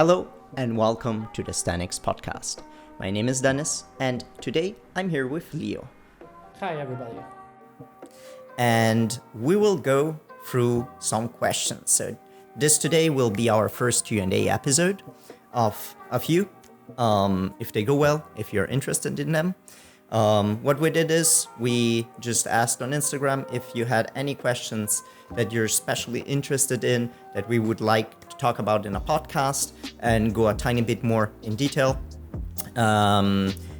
Hello and welcome to the Sthenics podcast. My name is Dennis and today I'm here with Leo. Hi everybody. And we will go through some questions. So this today will be our first Q&A episode of a few, if they go well, if you're interested in them. What we did is we just asked on Instagram if you had any questions that you're especially interested in that we would like to talk about in a podcast and go a tiny bit more in detail.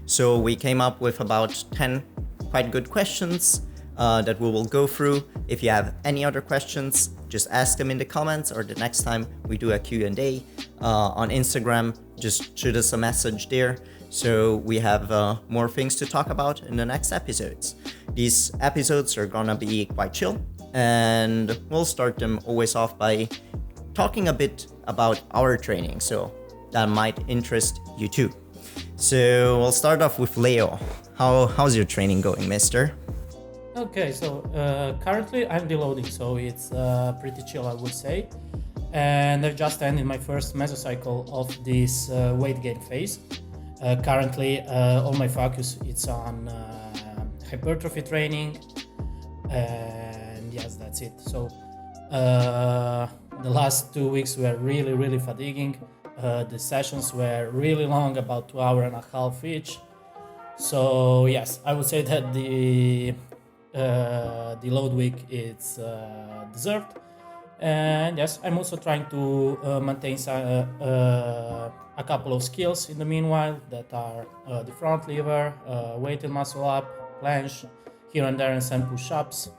So we came up with about 10 quite good questions that we will go through. If you have any other questions, just ask them in the comments, or the next time we do a Q&A on Instagram, just shoot us a message there. So we have more things to talk about in the next episodes. These episodes are gonna be quite chill, and we'll start them always off by talking a bit about our training, so that might interest you too. So we'll start off with Leo. How's your training going, mister? Okay, so currently I'm deloading, so it's pretty chill, I would say. And I've just ended my first mesocycle of this weight gain phase. Currently, all my focus is on hypertrophy training, and yes, that's it. So the last 2 weeks were really fatiguing. The sessions were really long, about 2.5 hours each. So yes, I would say that the load week is deserved. And yes, I'm also trying to maintain a couple of skills in the meanwhile that are the front lever, weighted muscle up, planche, here and there, and some push-ups.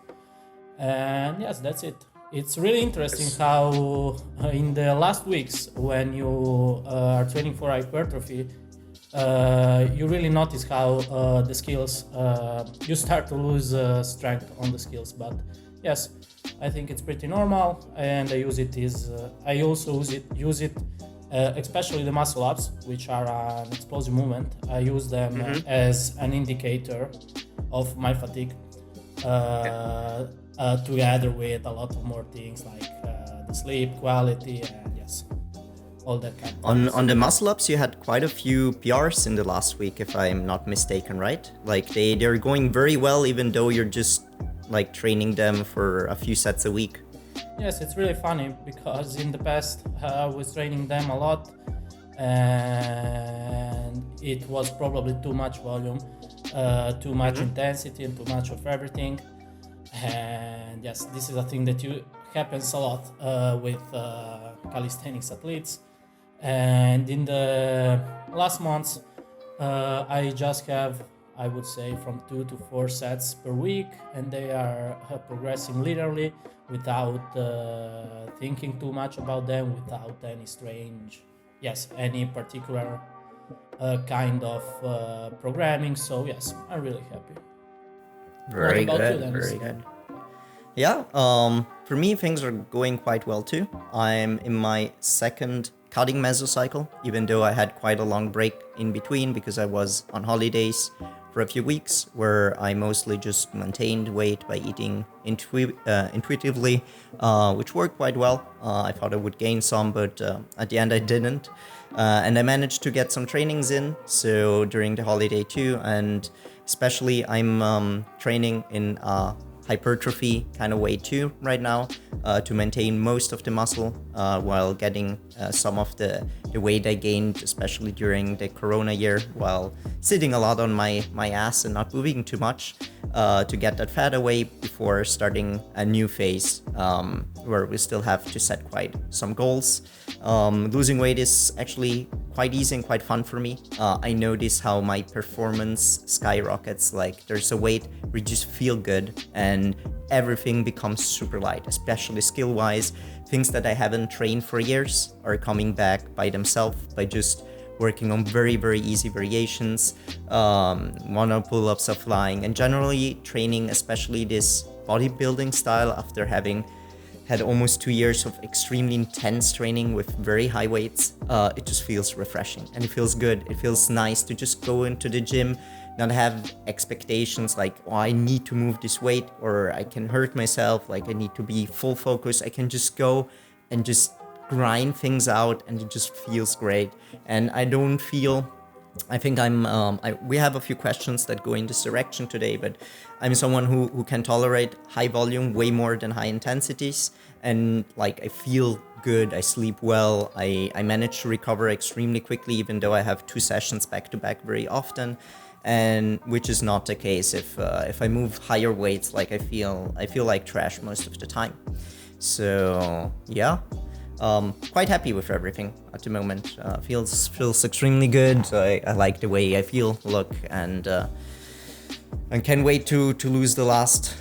And yes, that's it. It's really interesting how in the last weeks when you are training for hypertrophy, you really notice how the skills, you start to lose strength on the skills. But yes, I think it's pretty normal, and I also use it, especially the muscle ups, which are an explosive movement. I use them as an indicator of my fatigue, together with a lot of more things like the sleep quality and yes, all that kind of things. On the muscle ups, you had quite a few PRs in the last week, if I'm not mistaken, right? Like they're going very well, even though you're just like training them for a few sets a week. Yes, it's really funny because in the past I was training them a lot, and it was probably too much volume, too much intensity, and too much of everything. And yes, this is a thing that happens a lot with calisthenics athletes. And in the last months, I just have, I would say, from 2 to 4 sets per week, and they are progressing linearly without thinking too much about them, without any particular kind of programming. So yes, I'm really happy. Very What about good, you, Dennis? very good. Yeah, for me things are going quite well too. I'm in my second cutting mesocycle, even though I had quite a long break in between because I was on holidays for a few weeks where I mostly just maintained weight by eating intuitively, which worked quite well. I thought I would gain some, but at the end I didn't. And I managed to get some trainings in, so during the holiday too, and especially I'm training in hypertrophy kind of way too right now to maintain most of the muscle while getting some of the weight I gained, especially during the Corona year, while sitting a lot on my ass and not moving too much to get that fat away before starting a new phase where we still have to set quite some goals. Losing weight is actually quite easy and quite fun for me. I notice how my performance skyrockets. Like there's a weight where you just feel good and everything becomes super light, especially skill-wise. Things that I haven't trained for years are coming back by themselves by just working on very easy variations, mono pull-ups of flying, and generally training, especially this bodybuilding style after having had almost 2 years of extremely intense training with very high weights. It just feels refreshing and it feels good. It feels nice to just go into the gym, not have expectations like, oh, I need to move this weight or I can hurt myself, like I need to be full focus. I can just go and just grind things out, and it just feels great. And I think we have a few questions that go in this direction today, but I'm someone who can tolerate high volume way more than high intensities. And like, I feel good, I sleep well, I manage to recover extremely quickly, even though I have 2 sessions back to back very often. And which is not the case if I move higher weights. Like, I feel like trash most of the time. So yeah, quite happy with everything at the moment. Feels extremely good. I like the way I feel, look, and can't wait to lose the last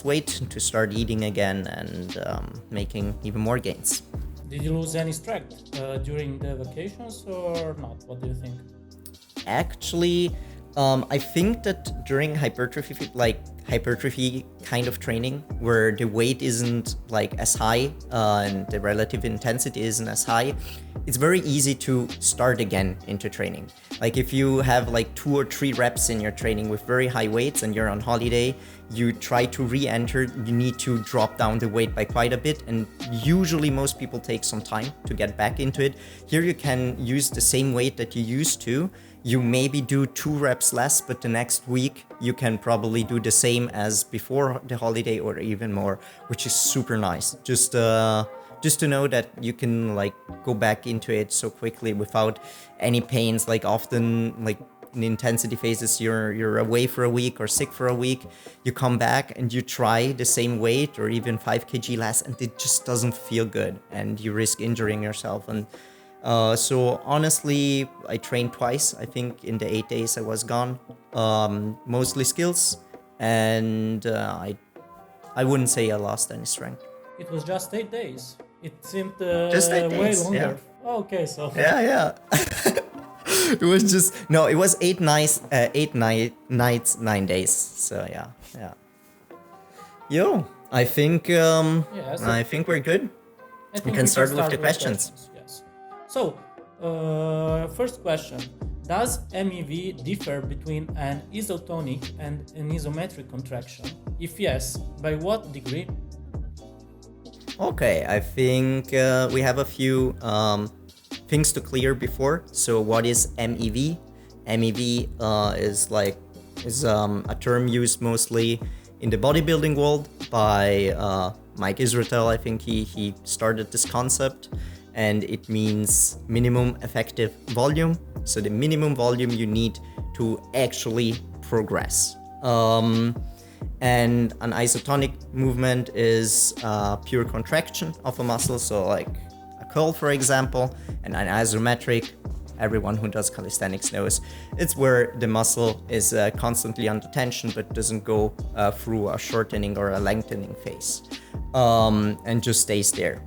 weight, to start eating again, and making even more gains. Did you lose any strength during the vacations or not? What do you think? Actually, I think that during hypertrophy kind of training, where the weight isn't like as high and the relative intensity isn't as high, it's very easy to start again into training. Like, if you have like 2 or 3 reps in your training with very high weights and you're on holiday, you try to re-enter, you need to drop down the weight by quite a bit, and usually most people take some time to get back into it. Here you can use the same weight that you used to. You maybe do 2 reps less, but the next week you can probably do the same as before the holiday or even more, which is super nice. Just to know that you can like go back into it so quickly without any pains. Like, often, like in intensity phases, you're away for a week or sick for a week, you come back and you try the same weight or even 5 kg less, and it just doesn't feel good, and you risk injuring yourself. And so honestly, I trained twice, I think, in the 8 days I was gone, mostly skills, and I wouldn't say I lost any strength. It was just 8 days. It seemed just 8 way days, longer. yeah. Oh, okay, so yeah. It was 8 nights, 9 days. So yeah. Yo, I think I think we're good. We can start with the questions. Yes. So, first question: does MEV differ between an isotonic and an isometric contraction? If yes, by what degree? Okay, I think we have a few things to clear before. So, what is MEV? MEV is a term used mostly in the bodybuilding world by Mike Israetel. I think he started this concept, and it means minimum effective volume. So the minimum volume you need to actually progress. And an isotonic movement is pure contraction of a muscle, so like a curl, for example. And an isometric, everyone who does calisthenics knows, it's where the muscle is constantly under tension but doesn't go through a shortening or a lengthening phase, and just stays there.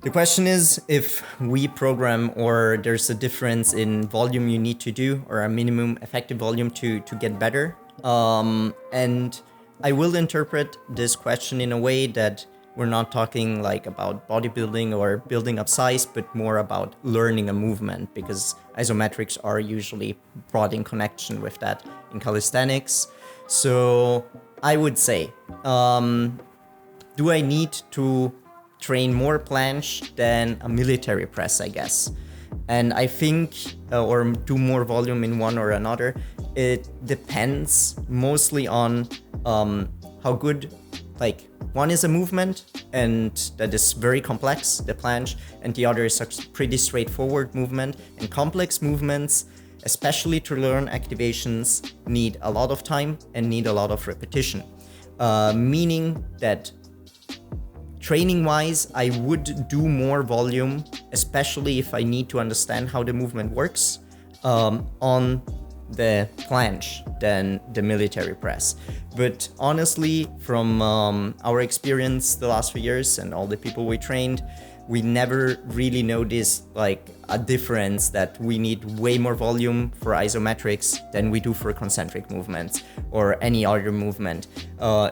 The question is if we program, or there's a difference in volume you need to do, or a minimum effective volume to get better. And I will interpret this question in a way that we're not talking like about bodybuilding or building up size, but more about learning a movement, because isometrics are usually brought in connection with that in calisthenics. So I would say, do I need to train more planche than a military press, I guess? And I think, or do more volume in one or another, it depends mostly on how good, like, one is a movement, and that is very complex, the planche, and the other is a pretty straightforward movement. And complex movements, especially to learn activations, need a lot of time and need a lot of repetition. Meaning that training-wise, I would do more volume, especially if I need to understand how the movement works, on the planche than the military press. But honestly, from our experience the last few years and all the people we trained, we never really noticed like a difference that we need way more volume for isometrics than we do for concentric movements or any other movement.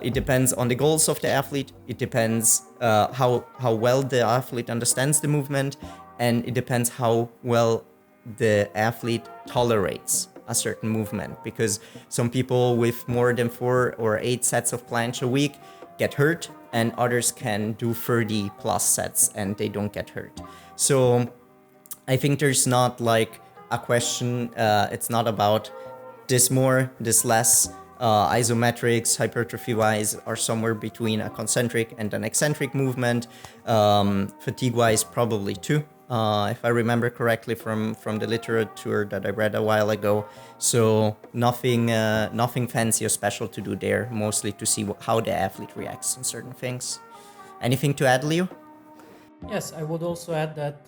It depends on the goals of the athlete. It depends how well the athlete understands the movement, and it depends how well the athlete tolerates a certain movement, because some people with more than 4 or 8 sets of planche a week get hurt, and others can do 30 plus sets and they don't get hurt. So I think there's not like a question. It's not about this more, this less. Isometrics, hypertrophy-wise, are somewhere between a concentric and an eccentric movement. Fatigue-wise, probably too, if I remember correctly from the literature that I read a while ago. So nothing fancy or special to do there. Mostly to see how the athlete reacts on certain things. Anything to add, Leo? Yes, I would also add that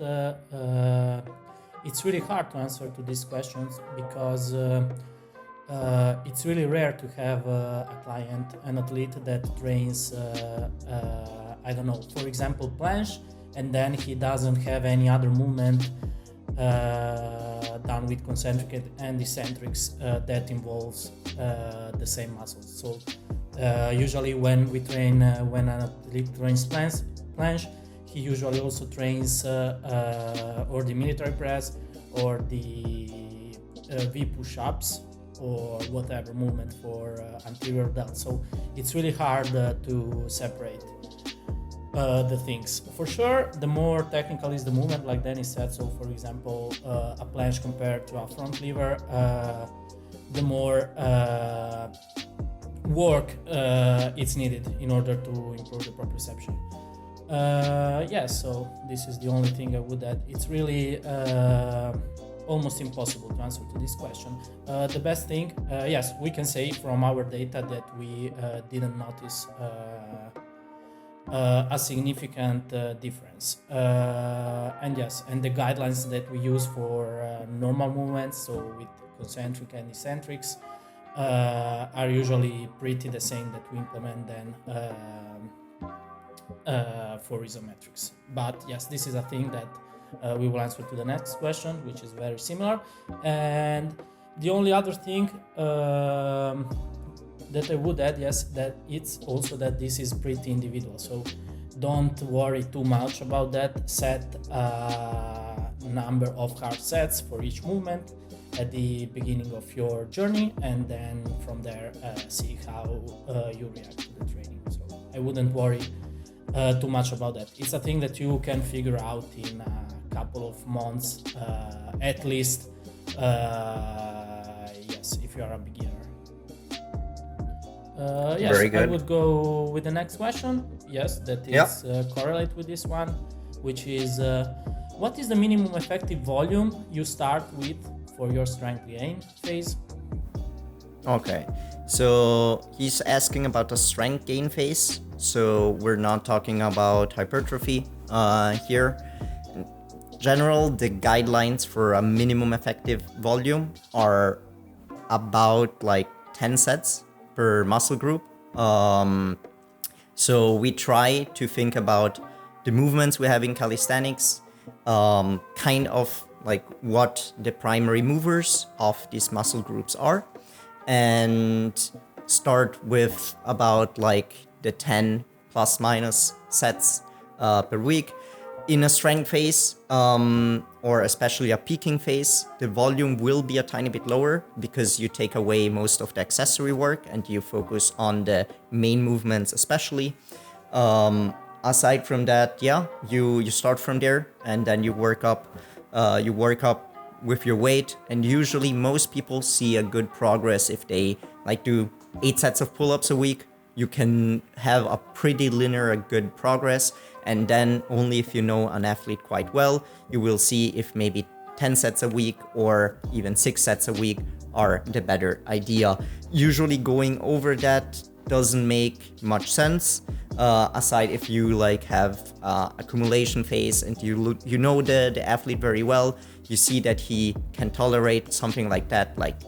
it's really hard to answer to these questions because it's really rare to have a client, an athlete that trains, I don't know, for example, planche, and then he doesn't have any other movement done with concentric and eccentrics that involves the same muscles. So usually when an athlete trains planche, he usually also trains or the military press or the V push-ups or whatever movement for anterior delt. So it's really hard to separate the things. For sure, the more technical is the movement, like Dennis said, so for example, a planche compared to a front lever, the more work it's needed in order to improve the proprioception. So this is the only thing I would add. It's really almost impossible to answer to this question. The best thing, yes, we can say from our data that we didn't notice a significant difference. And the guidelines that we use for normal movements, so with concentric and eccentrics, are usually pretty the same that we implement then for isometrics. But yes, this is a thing that we will answer to the next question, which is very similar. And the only other thing that I would add, yes, that it's also that this is pretty individual. So don't worry too much about that. Set a number of hard sets for each movement at the beginning of your journey, and then from there see how you react to the training. So I wouldn't worry too much about that. It's a thing that you can figure out in a couple of months at least, yes, if you are a beginner. Yes, Very good. I would go with the next question. Yes, that is correlate with this one, which is what is the minimum effective volume you start with for your strength gain phase? Okay, so he's asking about the strength gain phase. So we're not talking about hypertrophy here. In general, the guidelines for a minimum effective volume are about like 10 sets per muscle group. So we try to think about the movements we have in calisthenics, kind of like what the primary movers of these muscle groups are, and start with about like the 10 plus minus sets per week. In a strength phase, or especially a peaking phase, the volume will be a tiny bit lower because you take away most of the accessory work and you focus on the main movements especially. Aside from that, you start from there and then you work up with your weight, and usually most people see a good progress if they like do 8 sets of pull-ups a week. You can have a pretty linear, good progress, and then only if you know an athlete quite well, you will see if maybe 10 sets a week or even 6 sets a week are the better idea. Usually going over that doesn't make much sense, aside if you like have accumulation phase and you know the athlete very well. You see that he can tolerate something like that, like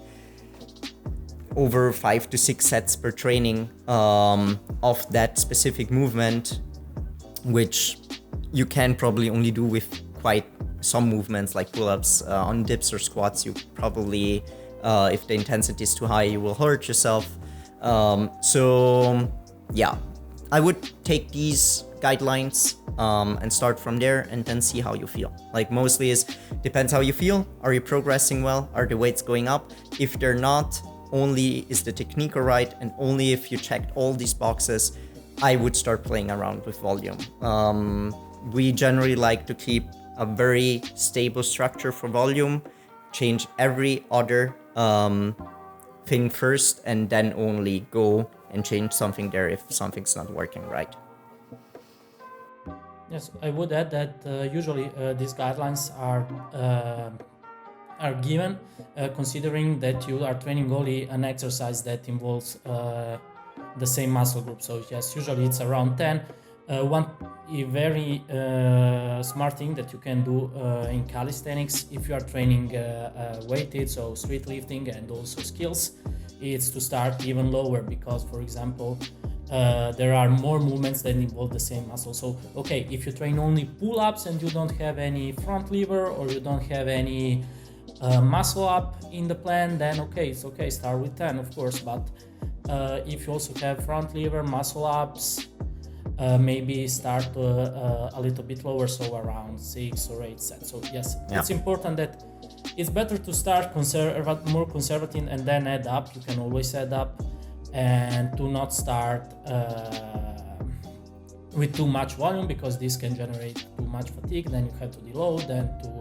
over 5 to 6 sets per training of that specific movement, which you can probably only do with quite some movements like pull-ups. On dips or squats, you probably, if the intensity is too high, you will hurt yourself. I would take these guidelines and start from there and then see how you feel. Like mostly depends how you feel. Are you progressing well? Are the weights going up? If they're not, only is the technique right, and only if you checked all these boxes, I would start playing around with volume. We generally like to keep a very stable structure for volume, change every other thing first, and then only go and change something there if something's not working right. Yes, I would add that usually these guidelines are given considering that you are training only an exercise that involves the same muscle group. So yes, usually it's around 10. One very smart thing that you can do in calisthenics, if you are training weighted, so street lifting and also skills, is to start even lower, because for example there are more movements that involve the same muscle. So okay, if you train only pull-ups and you don't have any front lever or you don't have any muscle up in the plan, then okay, it's okay, start with 10 of course. But if you also have front lever, muscle ups, maybe start a little bit lower, so around 6 or 8 sets. So yes, it's important that it's better to start more conservative and then add up. You can always add up, and to not start with too much volume, because this can generate too much fatigue. Then you have to deload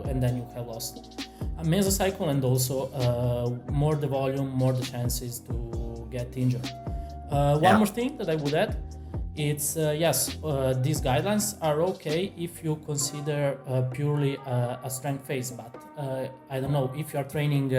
and then you have lost a mesocycle, and also more the volume, more the chances to get injured. One more thing that I would add, it's these guidelines are okay if you consider purely a strength phase, but I don't know, if you are training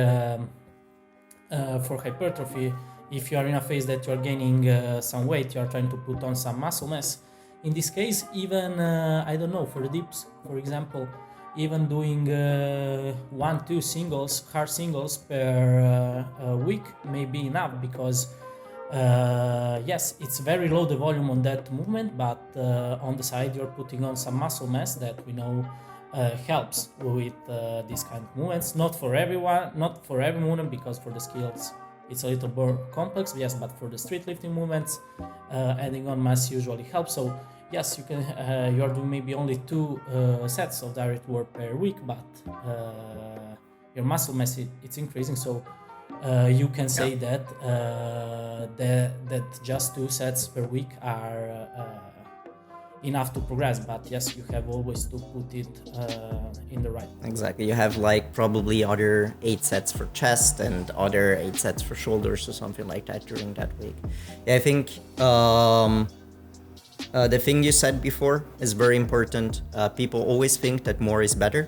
for hypertrophy, if you are in a phase that you are gaining some weight, you are trying to put on some muscle mass, in this case, even I don't know, for the dips, for example, even doing 1-2 hard singles per week may be enough, because yes, it's very low the volume on that movement, but on the side you're putting on some muscle mass that we know helps with these kind of movements. Not for everyone, not for every movement, because for the skills it's a little more complex, yes, but for the street lifting movements, adding on mass usually helps. So yes, you can you're doing maybe only 2 sets of direct work per week, but your muscle mass it's increasing, so you can say that that just 2 sets per week are enough to progress. But yes, you have always to put it in the right way. Exactly. You have like probably other 8 sets for chest and other 8 sets for shoulders or something like that during that week. Yeah, I think the thing you said before is very important. People always think that more is better.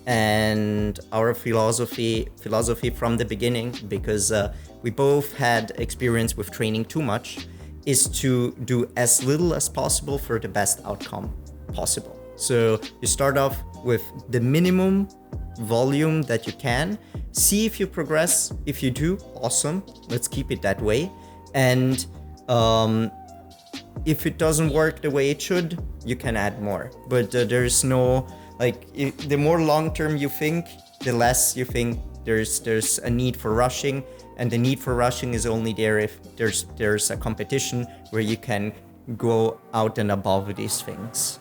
And our philosophy from the beginning, because we both had experience with training too much, is to do as little as possible for the best outcome possible. So you start off with the minimum volume that you can, see if you progress. If you do, awesome, let's keep it that way. And if it doesn't work the way it should, you can add more. But there's no, like, the more long-term you think, the less you think there's a need for rushing. And the need for rushing is only there if there's a competition where you can go out and above these things.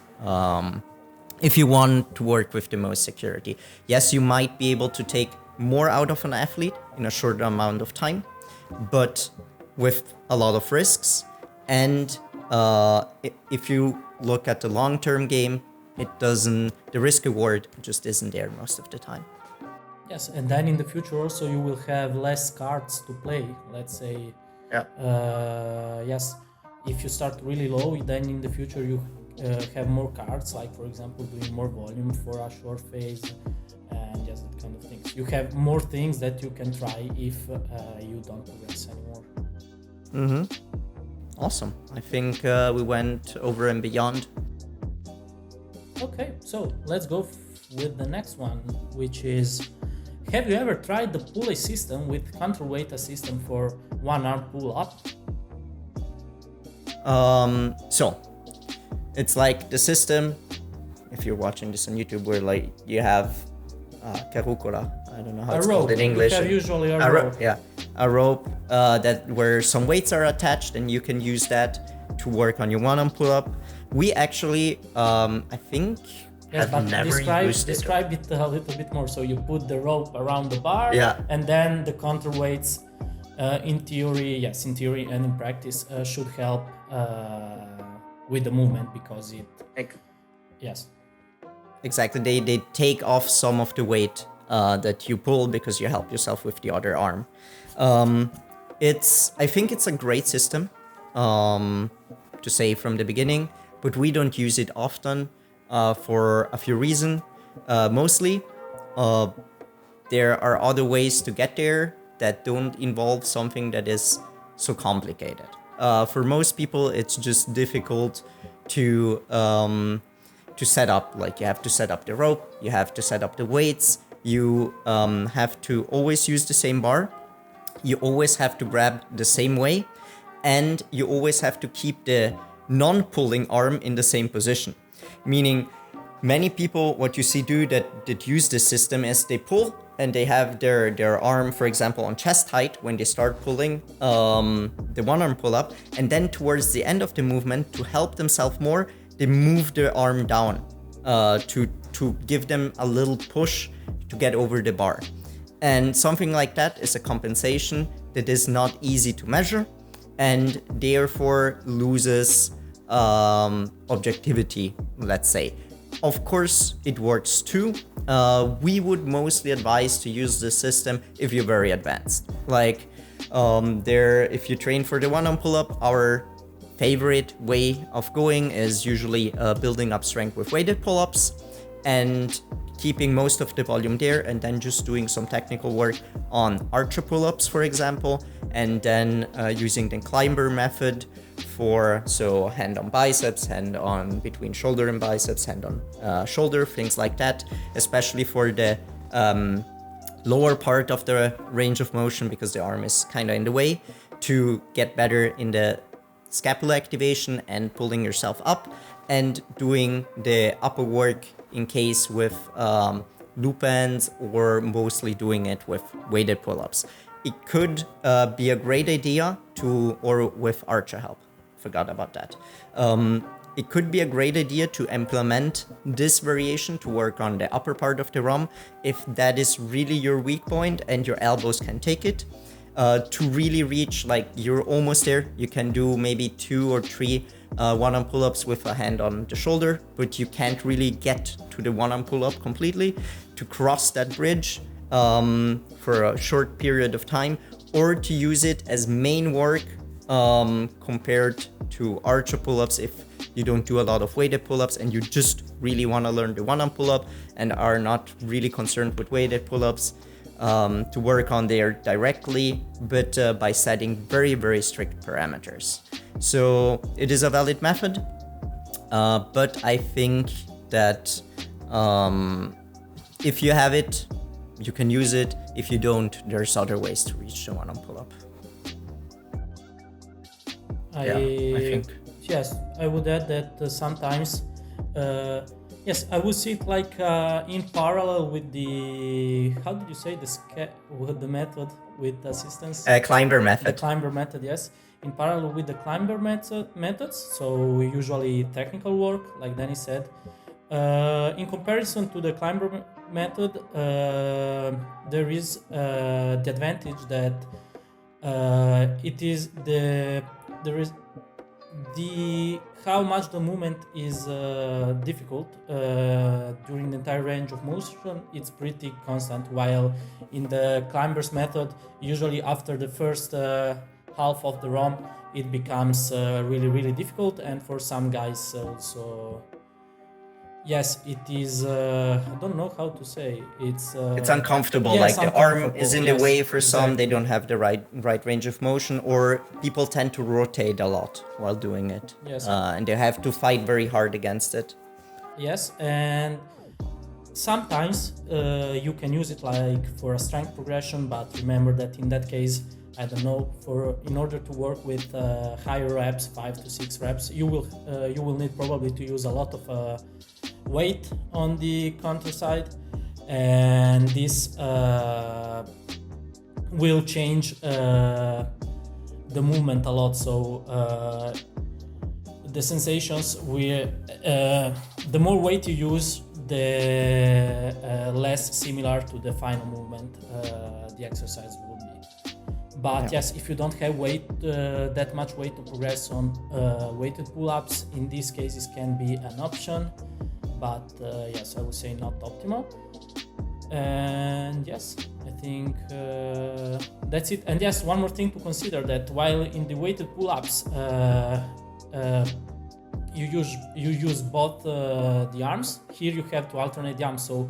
If you want to work with the most security. Yes, you might be able to take more out of an athlete in a short amount of time, but with a lot of risks. And if you look at the long-term game, the risk reward just isn't there most of the time. Yes, and then in the future also you will have less cards to play. Let's say, yes, if you start really low, then in the future you have more cards, like for example doing more volume for a short phase, and just that kind of things. You have more things that you can try if you don't progress anymore. Awesome. I think we went over and beyond. Okay, so let's go with the next one, which is, have you ever tried the Pulley system with counterweight system for one arm pull up? So it's like the system, if you're watching this on YouTube, where like you have karukora, I don't know how it's called in English. You have usually a rope. Yeah, a rope that where some weights are attached, and you can use that to work on your one arm pull up. We actually, I think, yes, but never describe it a little bit more. So you put the rope around the bar, and then the counterweights, in theory and in practice, should help with the movement because it. Yes. Exactly. They take off some of the weight that you pull because you help yourself with the other arm. I think it's a great system to say from the beginning, but we don't use it often for a few reasons. Mostly, there are other ways to get there that don't involve something that is so complicated. For most people, it's just difficult to set up. Like, you have to set up the rope, you have to set up the weights, you have to always use the same bar, you always have to grab the same way, and you always have to keep the non-pulling arm in the same position. Meaning, many people, what you see do that use this system is they pull and they have their arm, for example, on chest height when they start pulling the one arm pull up, and then towards the end of the movement, to help themselves more, they move their arm down to give them a little push to get over the bar. And something like that is a compensation that is not easy to measure and therefore loses objectivity, let's say. Of course, it works too. We would mostly advise to use this system if you're very advanced. Like, if you train for the one-arm pull-up, our favorite way of going is usually building up strength with weighted pull-ups and keeping most of the volume there, and then just doing some technical work on archer pull-ups, for example, and then using the climber method for hand on biceps, hand on between shoulder and biceps, hand on shoulder, things like that, especially for the lower part of the range of motion because the arm is kind of in the way, to get better in the scapula activation and pulling yourself up, and doing the upper work in case with loop ends, or mostly doing it with weighted pull-ups. It could be a great idea or with archer help. Forgot about that. It could be a great idea to implement this variation to work on the upper part of the ROM if that is really your weak point and your elbows can take it. To really reach, like, you're almost there, you can do maybe 2 or 3 one-arm pull-ups with a hand on the shoulder, but you can't really get to the one-arm pull-up completely. To cross that bridge for a short period of time, or to use it as main work compared to archer pull-ups if you don't do a lot of weighted pull-ups and you just really want to learn the one-arm pull-up and are not really concerned with weighted pull-ups, to work on there directly, but by setting very, very strict parameters. So it is a valid method, but I think that if you have it, you can use it. If you don't, there's other ways to reach the one-arm pull-up. I think. Yes, I would add that sometimes, yes, I would see it like in parallel with the, how did you say, with the method with assistance? Climber method. The climber method, yes. In parallel with the climber methods, so usually technical work, like Danny said. In comparison to the climber method, there is the advantage that how much the movement is difficult during the entire range of motion, it's pretty constant, while in the climbers method, usually after the first half of the ROM, it becomes really, really difficult, and for some guys also, yes, it is, I don't know how to say, it's uncomfortable, yes, like the arm is in the yes, way for some, exactly. they don't have the right range of motion, or people tend to rotate a lot while doing it. Yes. And they have to fight very hard against it. Yes, and sometimes you can use it like for a strength progression, but remember that in that case, I don't know, in order to work with higher reps, 5 to 6 reps, you will need probably to use a lot of weight on the counter side, and this will change the movement a lot. So the sensations the more weight you use, the less similar to the final movement the exercise will be. But yes, if you don't have that much weight to progress on weighted pull-ups, in these cases can be an option. But yes, I would say not optimal. And yes, I think that's it. And yes, one more thing to consider, that while in the weighted pull-ups you use both the arms, here you have to alternate the arms, so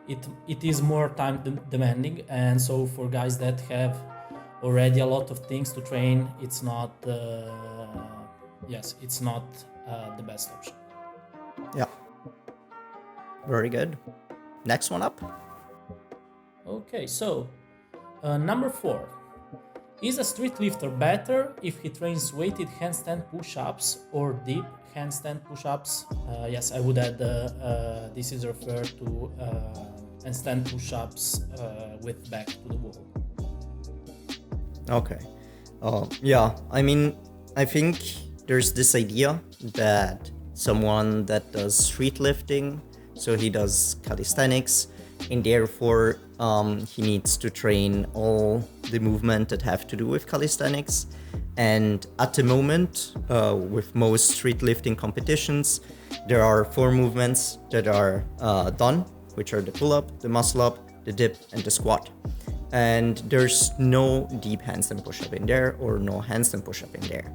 it is more time demanding. And so for guys that have already a lot of things to train, it's not the best option. Yeah. Very good. Next one up. Okay, so number 4. Is a street lifter better if he trains weighted handstand push-ups or deep handstand push-ups? Yes, I would add this is referred to handstand push-ups with back to the wall. Okay. Yeah, I mean, I think there's this idea that someone that does street lifting, so he does calisthenics, and therefore he needs to train all the movement that have to do with calisthenics. And at the moment, with most street lifting competitions, there are 4 movements that are done, which are the pull-up, the muscle-up, the dip, and the squat. And there's no deep handstand push-up in there, or no handstand push-up in there.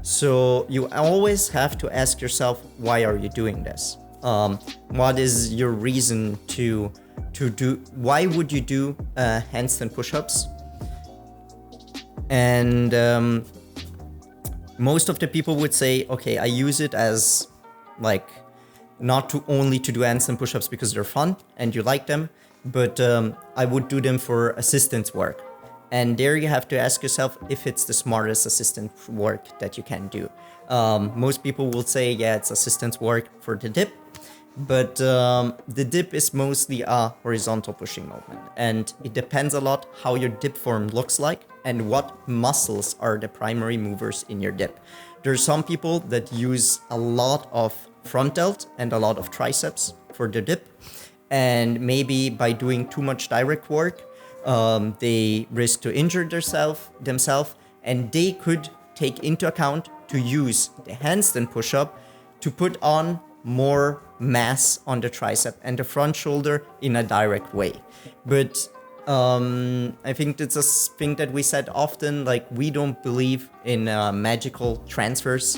So you always have to ask yourself, why are you doing this? What is your reason to do? Why would you do handstand push-ups? And most of the people would say, okay, I use it as like not to only to do handstand push-ups because they're fun and you like them, but I would do them for assistance work. And there you have to ask yourself if it's the smartest assistant work that you can do. Most people will say, yeah, it's assistance work for the dip, but the dip is mostly a horizontal pushing movement, and it depends a lot how your dip form looks like and what muscles are the primary movers in your dip. There are some people that use a lot of front delt and a lot of triceps for the dip, and maybe by doing too much direct work, they risk to injure themselves, and they could take into account to use the handstand push-up to put on more mass on the tricep and the front shoulder in a direct way. But I think that's a thing that we said often, like we don't believe in magical transfers.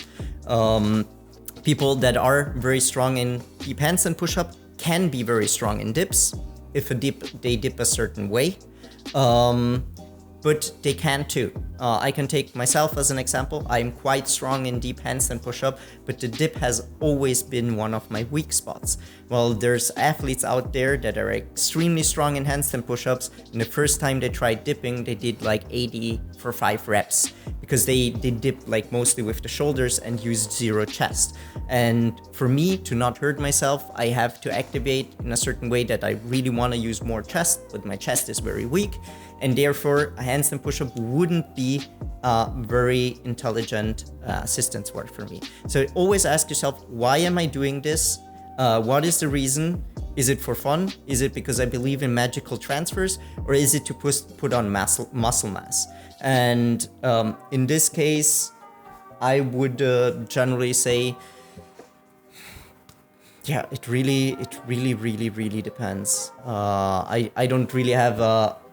People that are very strong in deep handstand push-up can be very strong in dips if they dip a certain way. But they can too. I can take myself as an example. I'm quite strong in deep handstand push-up, but the dip has always been one of my weak spots. Well, there's athletes out there that are extremely strong in handstand push-ups, and the first time they tried dipping, they did like 80 for 5 reps because they dip like mostly with the shoulders and used 0 chest. And for me to not hurt myself, I have to activate in a certain way that I really want to use more chest, but my chest is very weak. And therefore, a handstand push-up wouldn't be very intelligent assistance work for me. So always ask yourself, why am I doing this? What is the reason? Is it for fun? Is it because I believe in magical transfers? Or is it to put on muscle mass? And in this case, I would generally say, yeah, it really depends. I don't really have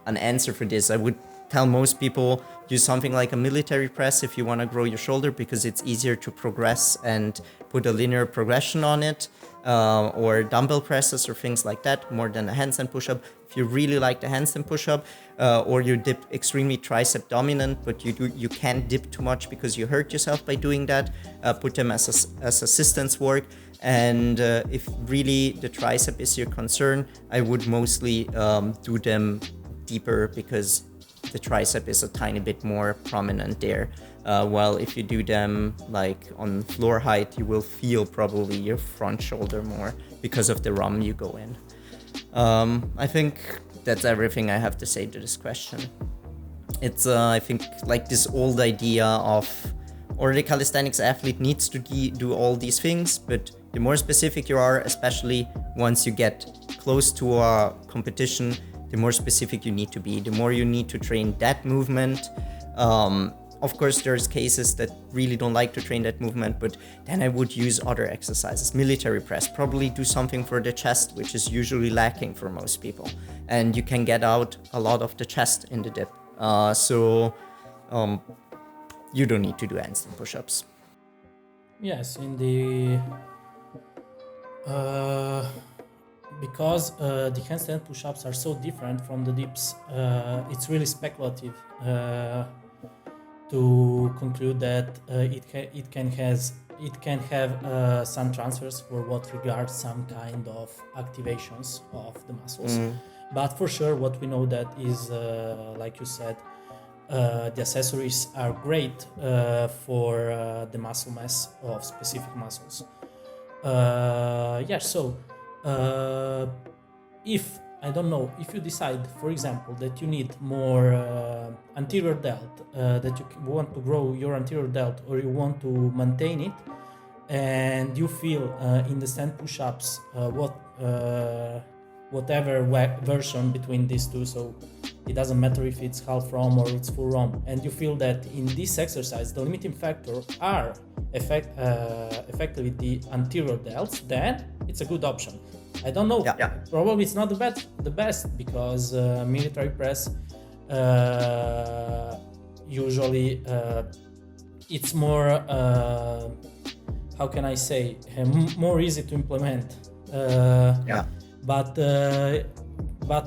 an answer for this. I would tell most people use something like a military press if you want to grow your shoulder, because it's easier to progress and put a linear progression on it, or dumbbell presses or things like that, more than a handstand push-up. If you really like the handstand push-up, or you dip extremely tricep dominant, but you can't dip too much because you hurt yourself by doing that, put them as assistance work. And if really the tricep is your concern, I would mostly do them deeper, because the tricep is a tiny bit more prominent there. While if you do them like on floor height, you will feel probably your front shoulder more because of the ROM you go in. I think that's everything I have to say to this question. It's I think like this old idea of, or the calisthenics athlete needs to do all these things, but the more specific you are, especially once you get close to a competition, the more specific you need to be. The more you need to train that movement, Of course, there's cases that really don't like to train that movement, but then I would use other exercises. Military press, probably do something for the chest, which is usually lacking for most people. And you can get out a lot of the chest in the dip. You don't need to do handstand push-ups. Yes, in the because the handstand push-ups are so different from the dips, it's really speculative to conclude that it can have some transfers for what regards some kind of activations of the muscles. But for sure, what we know that is, like you said, the accessories are great for the muscle mass of specific muscles. If I don't know, if you decide, for example, that you need more anterior delt, that you want to grow your anterior delt, or you want to maintain it, and you feel in the stand push-ups whatever version between these two, so it doesn't matter if it's half ROM or it's full ROM, and you feel that in this exercise the limiting factor are effectively the anterior delts, then it's a good option. I don't know. Yeah. Probably it's not the best because military press usually it's more how can I say more easy to implement. But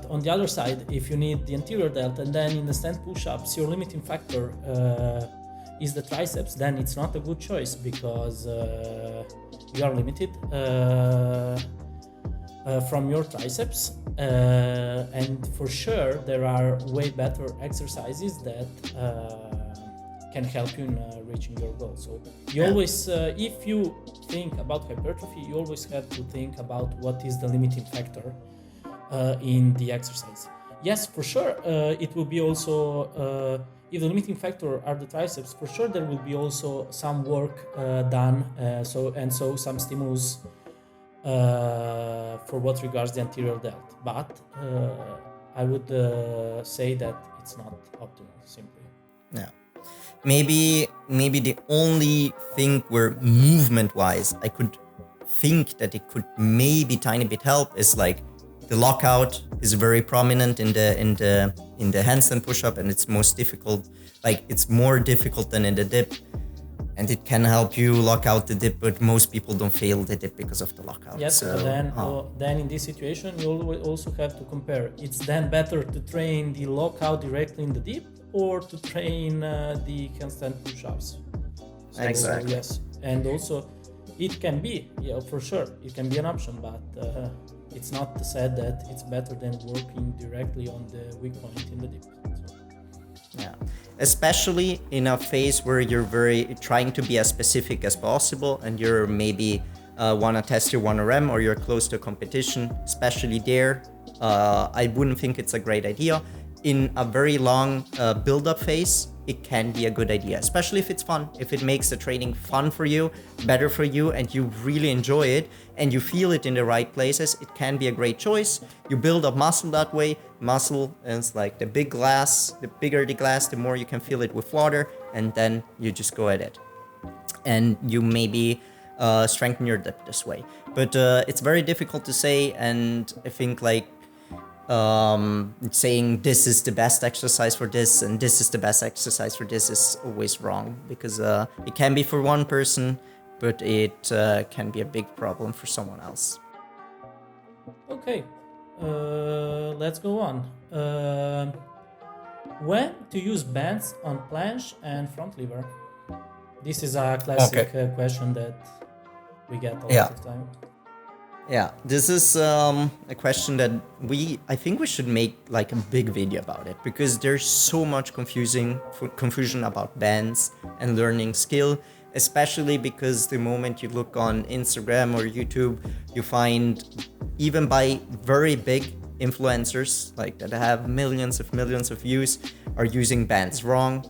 on the other side, if you need the anterior delt and then in the stand push-ups your limiting factor is the triceps, then it's not a good choice because you are limited from your triceps, and for sure there are way better exercises that can help you in reaching your goal. So you always, if you think about hypertrophy, you always have to think about what is the limiting factor in the exercise. Yes, for sure, it will be also, if the limiting factor are the triceps, for sure there will be also some work done, so some stimulus for what regards the anterior delt. But I would say that it's not optimal, simply. Yeah. Maybe the only thing where movement-wise I could think that it could maybe tiny bit help is like the lockout is very prominent in the handstand push-up, and it's most difficult. Like it's more difficult than in the dip, and it can help you lock out the dip, but most people don't fail the dip because of the lockout. Yes, so, then in this situation you also have to compare. It's then better to train the lockout directly in the dip or to train the handstand push-ups. So, exactly. Yes, and also it can be, for sure, it can be an option, but it's not said that it's better than working directly on the weak point in the dip. So. Yeah, especially in a phase where you're very trying to be as specific as possible, and you're maybe want to test your 1RM or you're close to a competition, especially there, I wouldn't think it's a great idea. In a very long build-up phase, it can be a good idea, especially if it's fun, if it makes the training fun for you, better for you, and you really enjoy it, and you feel it in the right places, it can be a great choice. You build up muscle that way. Muscle is like the big glass, the bigger the glass, the more you can fill it with water, and then you just go at it. And you maybe strengthen your dip this way. But it's very difficult to say, and I think like saying this is the best exercise for this and this is the best exercise for this is always wrong, because it can be for one person, but it can be a big problem for someone else. Okay, let's go on. When to use bands on planche and front lever? This is a classic question that we get a lot of time. Yeah, this is a question that I think we should make like a big video about it, because there's so much confusion about bands and learning skill, especially because the moment you look on Instagram or YouTube, you find even by very big influencers like that have millions of views are using bands wrong,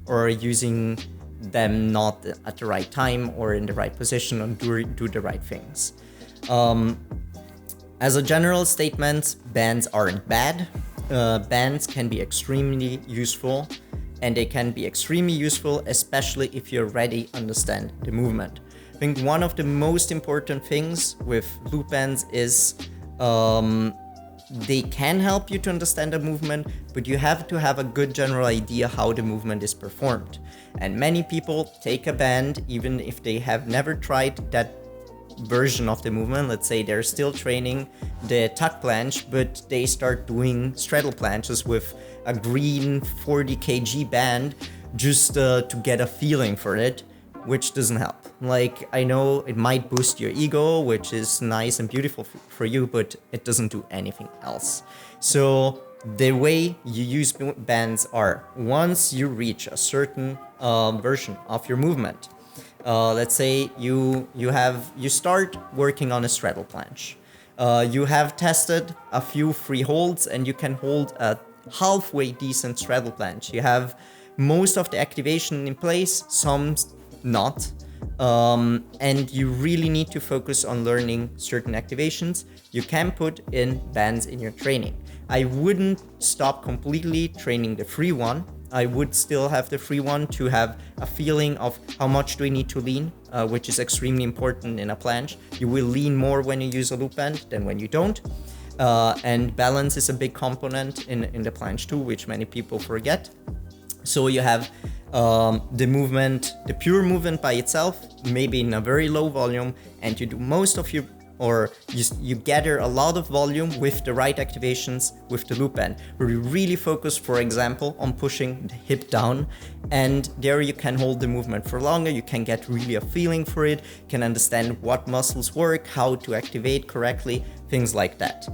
or using them not at the right time or in the right position or do the right things. As a general statement, bands aren't bad. Bands can be extremely useful, and they can be extremely useful, especially if you already understand the movement. I think one of the most important things with loop bands is they can help you to understand the movement, but you have to have a good general idea how the movement is performed. And many people take a band, even if they have never tried that version of the movement. Let's say they're still training the tuck planche, but they start doing straddle planches with a green 40 kg band just to get a feeling for it, which doesn't help. Like, I know it might boost your ego, which is nice and beautiful for you, but it doesn't do anything else. So the way you use bands are, once you reach a certain version of your movement, let's say you start working on a straddle planche. You have tested a few free holds and you can hold a halfway decent straddle planche. You have most of the activation in place, some not. And you really need to focus on learning certain activations. You can put in bands in your training. I wouldn't stop completely training the free one. I would still have the free one to have a feeling of how much do I need to lean, which is extremely important in a planche. You will lean more when you use a loop band than when you don't. And balance is a big component in the planche too, which many people forget. So you have the movement, the pure movement by itself, maybe in a very low volume, and you do most of your, or you gather a lot of volume with the right activations with the loop band, where you really focus, for example, on pushing the hip down, and there you can hold the movement for longer. You can get really a feeling for it, can understand what muscles work, how to activate correctly, things like that.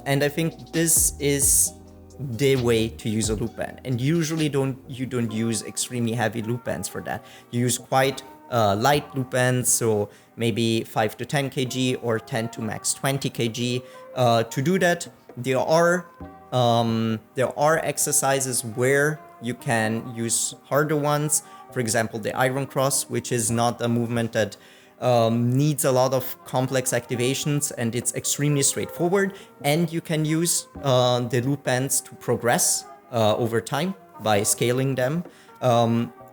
And I think this is the way to use a loop band, and usually you don't use extremely heavy loop bands for that. You use quite light loop bands, so maybe 5 to 10 kg or 10 to max 20 kg. To do that, there are exercises where you can use harder ones. For example, the iron cross, which is not a movement that needs a lot of complex activations, and it's extremely straightforward, and you can use the loop bands to progress over time by scaling them,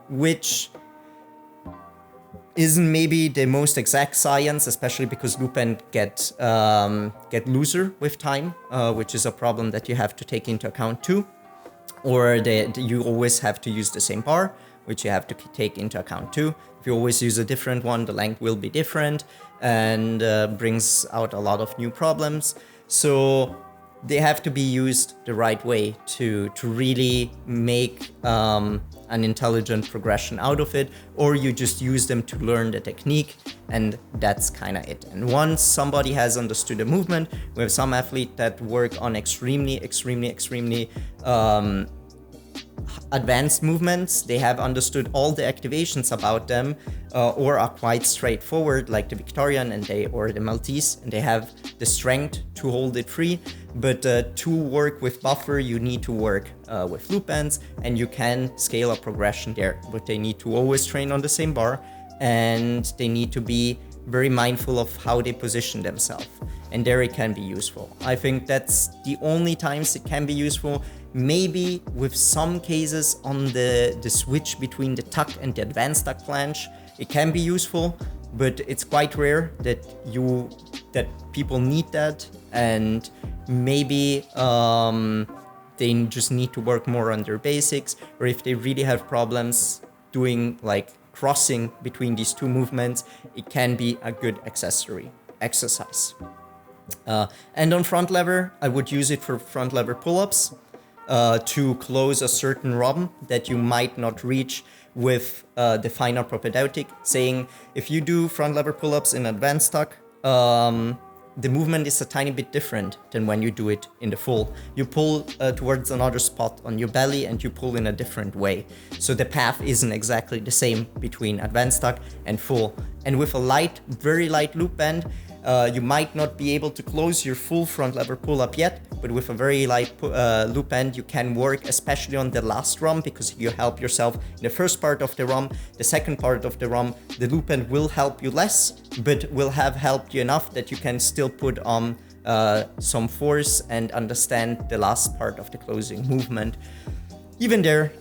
which isn't maybe the most exact science, especially because loop band get looser with time, which is a problem that you have to take into account too, or that you always have to use the same bar, which you have to take into account too. If you always use a different one, the length will be different and brings out a lot of new problems. So they have to be used the right way to really make an intelligent progression out of it, or you just use them to learn the technique, and that's kind of it. And once somebody has understood the movement, we have some athletes that work on extremely advanced movements. They have understood all the activations about them, or are quite straightforward, like the Victorian or the Maltese, and they have the strength to hold it free. But to work with buffer, you need to work with loop bands, and you can scale a progression there. But they need to always train on the same bar, and they need to be very mindful of how they position themselves. And there it can be useful. I think that's the only times it can be useful. Maybe with some cases on the switch between the tuck and the advanced tuck planche, it can be useful, but it's quite rare that people need that, and maybe they just need to work more on their basics, or if they really have problems doing like crossing between these two movements, it can be a good accessory exercise. And on front lever, I would use it for front lever pull-ups to close a certain ROM that you might not reach with the finer propedeutic. Saying, if you do front lever pull-ups in advanced tuck, the movement is a tiny bit different than when you do it in the full. You pull towards another spot on your belly and you pull in a different way. So the path isn't exactly the same between advanced tuck and full. And with a light, very light loop band, you might not be able to close your full front lever pull-up yet, but with a very light loop band, you can work especially on the last ROM, because you help yourself in the first part of the ROM. The second part of the ROM, the loop band will help you less, but will have helped you enough that you can still put on some force and understand the last part of the closing movement. even there,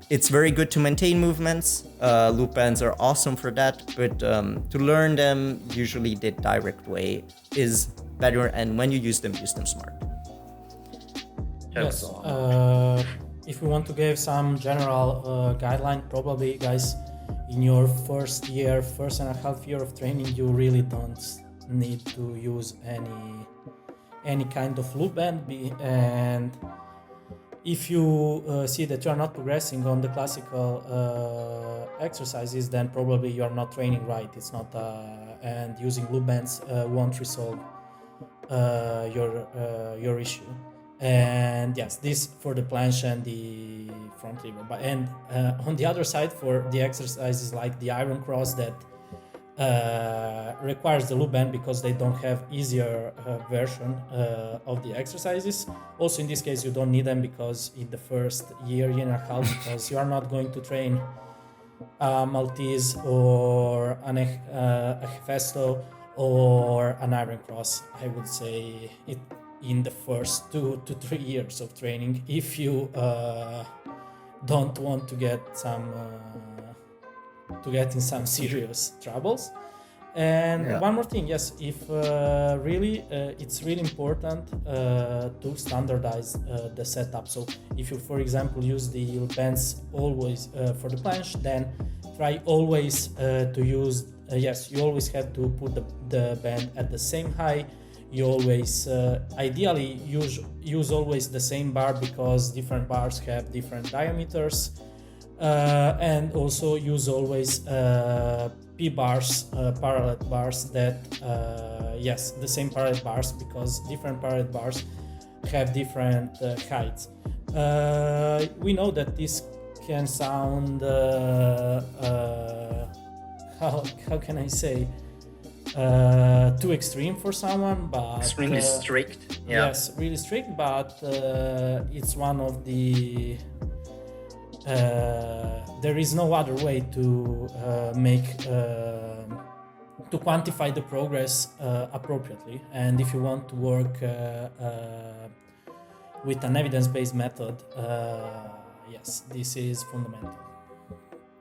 it's very good to maintain movements. Loop bands are awesome for that, but to learn them, usually the direct way is better, and when you use them smart. Yes. If we want to give some general guideline, probably, guys, in your first and a half year of training, you really don't need to use any kind of loop band. And if you see that you are not progressing on the classical exercises, then probably you are not training right. It's not, and using loop bands won't resolve your issue. And yes, this for the planche and the front lever. But on the other side, for the exercises like the iron cross that requires the loop band because they don't have easier version of the exercises. Also in this case you don't need them because in the first year and a half, because you are not going to train Maltese or a Hefesto or an iron cross. I would say it in the first 2 to 3 years of training, if you don't want to get in some serious troubles. And one more thing, yes, if really it's really important to standardize the setup. So if you, for example, use the bands always for the planche, then try always to use you always have to put the band at the same height. You always ideally use always the same bar, because different bars have different diameters, and also use always P bars, parallel bars that the same parallel bars, because different parallel bars have different heights. We know that this can sound how can I say, too extreme for someone, but extremely strict. Yes, really strict, but it's one of the there is no other way to to quantify the progress appropriately. And if you want to work with an evidence-based method, yes, this is fundamental.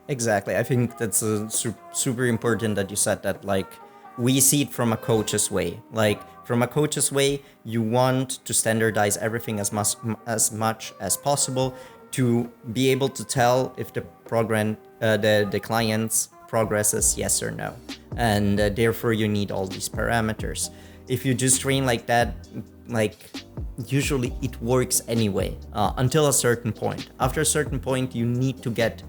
Exactly. I think that's super important that you said that. Like, we see it from a coach's way. Like, from a coach's way, you want to standardize everything as much as possible to be able to tell if the the client's progresses yes or no. And therefore you need all these parameters. If you just train like that, like, usually it works anyway, until a certain point. After a certain point, you need to get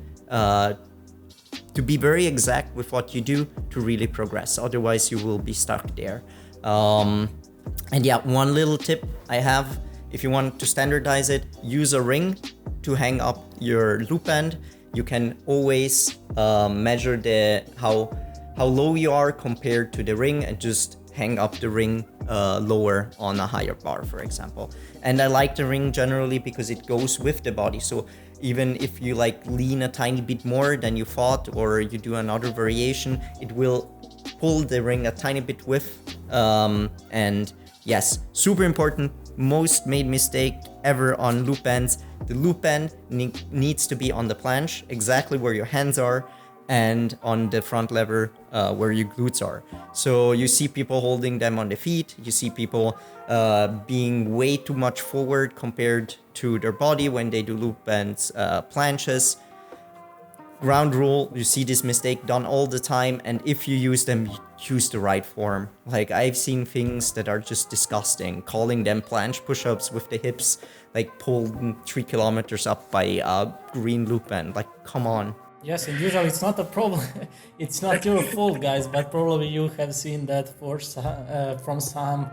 to be very exact with what you do to really progress. Otherwise, you will be stuck there. And yeah, one little tip I have, if you want to standardize it, use a ring to hang up your loop band. You can always measure how low you are compared to the ring, and just hang up the ring lower on a higher bar, for example. And I like the ring generally because it goes with the body. So even if you like lean a tiny bit more than you thought, or you do another variation, it will pull the ring a tiny bit with. And yes, super important. Most made mistake ever on loop bands. The loop band needs to be on the planche, exactly where your hands are, and on the front lever where your glutes are. So you see people holding them on the feet. You see people being way too much forward compared to their body when they do loop bands, planches. Ground rule, you see this mistake done all the time, and if you use them, use the right form. Like, I've seen things that are just disgusting, calling them planche push-ups with the hips, like pulled 3 kilometers up by a green loop band. Like, come on. Yes, and usually it's not a problem. It's not your fault, guys, but probably you have seen that from some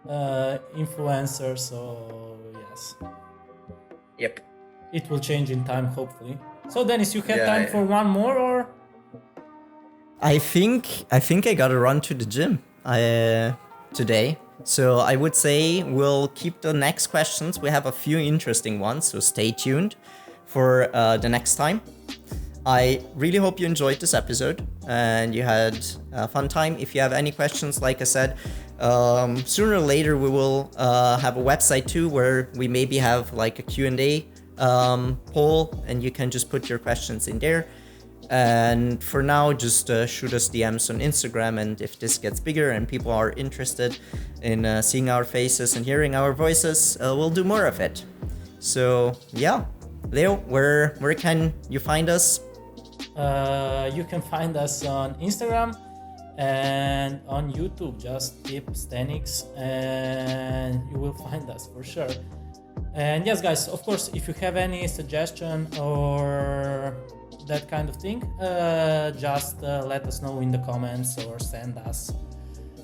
influencers. So yes. Yep. It will change in time, hopefully. So Dennis, you have time for one more, or? I think I gotta run to the gym today. So I would say we'll keep the next questions. We have a few interesting ones, so stay tuned for the next time. I really hope you enjoyed this episode and you had a fun time. If you have any questions, like I said, Sooner or later we will have a website too, where we maybe have like a Q&A poll, and you can just put your questions in there. And for now, just shoot us DMs on Instagram, and if this gets bigger and people are interested in seeing our faces and hearing our voices, we'll do more of it. So yeah, Leo, where can you find us? You can find us on Instagram and on YouTube. Just type Sthenics and you will find us for sure. And yes, guys, of course, if you have any suggestion or that kind of thing, just let us know in the comments or send us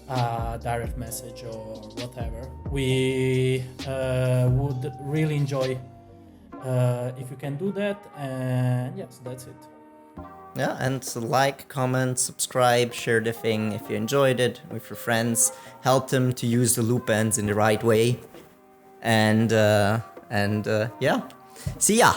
a direct message or whatever. We would really enjoy if you can do that. And yes, that's it. Yeah, and like, comment, subscribe, share the thing if you enjoyed it with your friends. Help them to use the loop ends in the right way. And yeah, see ya!